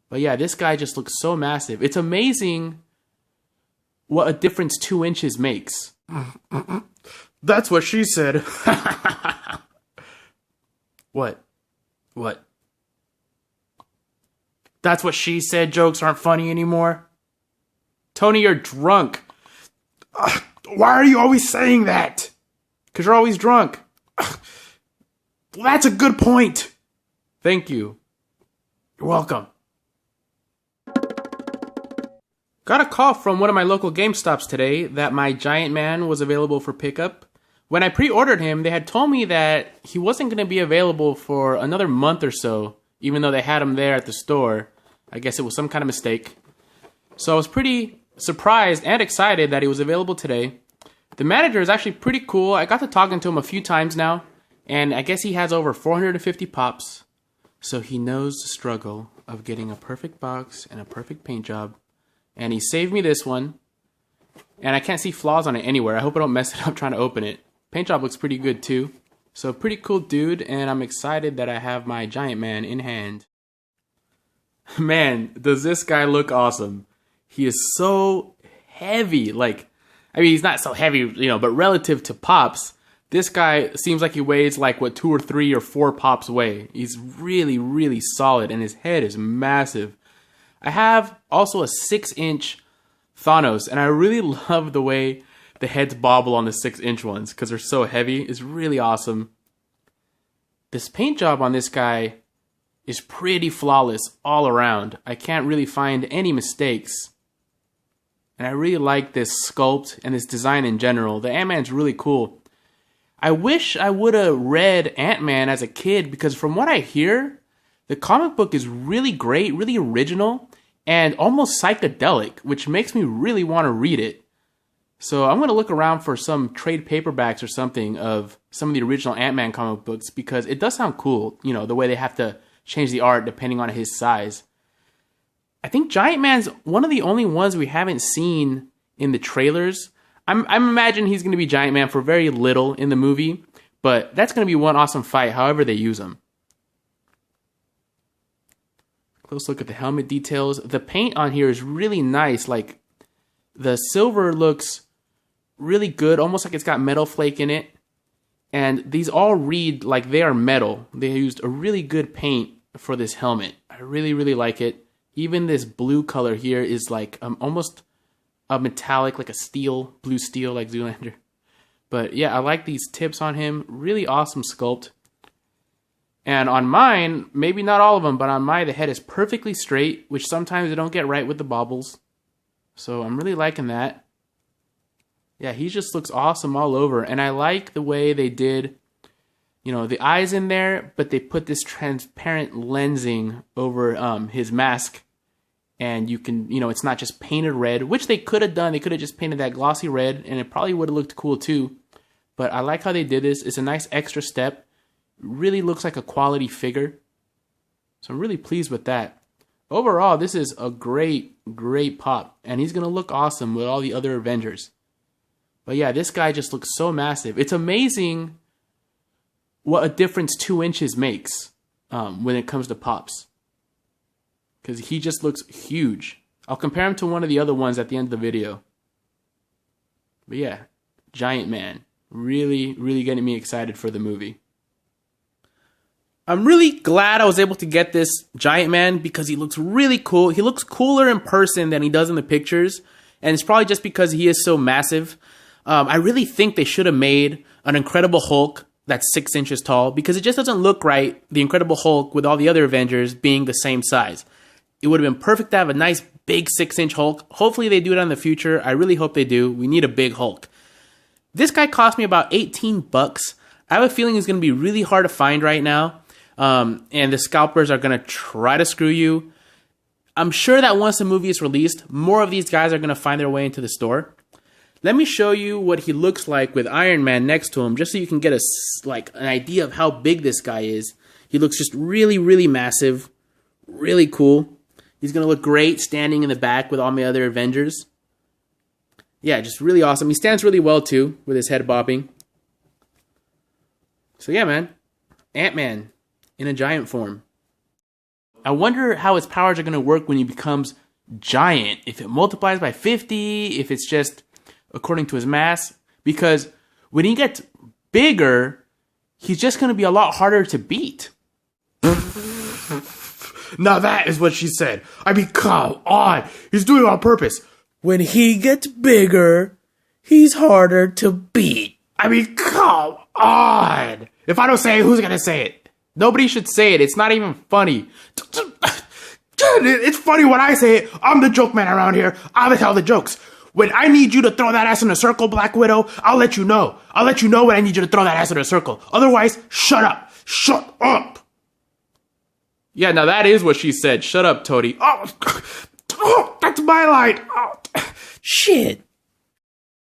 But yeah, this guy just looks so massive. It's amazing what a difference 2 inches makes. That's what she said. What? What? That's what she said. Jokes aren't funny anymore. Tony, you're drunk. Why are you always saying that? Because you're always drunk. Well, that's a good point. Thank you. You're welcome. Got a call from one of my local GameStops today that my Giant Man was available for pickup. When I pre-ordered him, they had told me that he wasn't going to be available for another month or so, even though they had him there at the store. I guess it was some kind of mistake. So I was pretty surprised and excited that he was available today. The manager is actually pretty cool. I got to talking to him a few times now, and I guess he has over 450 pops. So he knows the struggle of getting a perfect box and a perfect paint job. And he saved me this one. And I can't see flaws on it anywhere. I hope I don't mess it up trying to open it. Paint job looks pretty good too. So pretty cool dude, and I'm excited that I have my Giant Man in hand. Man, does this guy look awesome. He is so heavy. He's not so heavy, but relative to Pops, this guy seems like he weighs like what 2 or 3 or 4 Pops weigh. He's really, really solid, and his head is massive. I have also a 6-inch Thanos, and I really love the way the heads bobble on the 6-inch ones because they're so heavy. It's really awesome. This paint job on this guy is pretty flawless all around. I can't really find any mistakes. And I really like this sculpt and this design in general. The Ant-Man's really cool. I wish I would have read Ant-Man as a kid because from what I hear, the comic book is really great, really original, and almost psychedelic, which makes me really want to read it. So I'm going to look around for some trade paperbacks or something of some of the original Ant-Man comic books because it does sound cool, the way they have to change the art depending on his size. I think Giant Man's one of the only ones we haven't seen in the trailers. I'm imagining he's going to be Giant Man for very little in the movie, but that's going to be one awesome fight however they use him. Close look at the helmet details. The paint on here is really nice. Like, the silver looks really good, almost like it's got metal flake in it. And these all read like they are metal. They used a really good paint for this helmet. I really, really like it. Even this blue color here is like almost a metallic, like a steel, blue steel, like Zoolander. But yeah, I like these tips on him. Really awesome sculpt. And on mine, maybe not all of them, but on mine, the head is perfectly straight, which sometimes I don't get right with the bobbles. So I'm really liking that. Yeah, he just looks awesome all over. And I like the way they did, the eyes in there, but they put this transparent lensing over his mask. And you can, it's not just painted red, which they could have done. They could have just painted that glossy red, and it probably would have looked cool too. But I like how they did this. It's a nice extra step. Really looks like a quality figure. So I'm really pleased with that. Overall, this is a great, great pop. And he's going to look awesome with all the other Avengers. But yeah, this guy just looks so massive. It's amazing what a difference 2 inches makes when it comes to pops. Because he just looks huge. I'll compare him to one of the other ones at the end of the video. But yeah, Giant Man. Really, really getting me excited for the movie. I'm really glad I was able to get this Giant Man because he looks really cool. He looks cooler in person than he does in the pictures. And it's probably just because he is so massive. I really think they should have made an Incredible Hulk that's 6 inches tall because it just doesn't look right, the Incredible Hulk with all the other Avengers being the same size. It would have been perfect to have a nice big 6-inch Hulk. Hopefully they do it in the future. I really hope they do. We need a big Hulk. This guy cost me about $18. I have a feeling he's going to be really hard to find right now. And the scalpers are going to try to screw you. I'm sure that once the movie is released, more of these guys are going to find their way into the store. Let me show you what he looks like with Iron Man next to him, just so you can get an idea of how big this guy is. He looks just really, really massive, really cool. He's going to look great standing in the back with all my other Avengers. Yeah, just really awesome. He stands really well, too, with his head bobbing. So yeah, man. Ant-Man in a giant form. I wonder how its powers are going to work when he becomes giant. If it multiplies by 50, if it's just according to his mass. Because when he gets bigger, he's just going to be a lot harder to beat. Now that is what she said. I mean, come on. He's doing it on purpose. When he gets bigger, he's harder to beat. I mean, come on. If I don't say it, who's going to say it? Nobody should say it. It's not even funny. It's funny when I say it. I'm the joke man around here. I'm the tell the jokes. When I need you to throw that ass in a circle, Black Widow, I'll let you know. I'll let you know when I need you to throw that ass in a circle. Otherwise, shut up. Shut up. Yeah, now that is what she said. Shut up, Toady. Oh, that's my line. Oh, shit.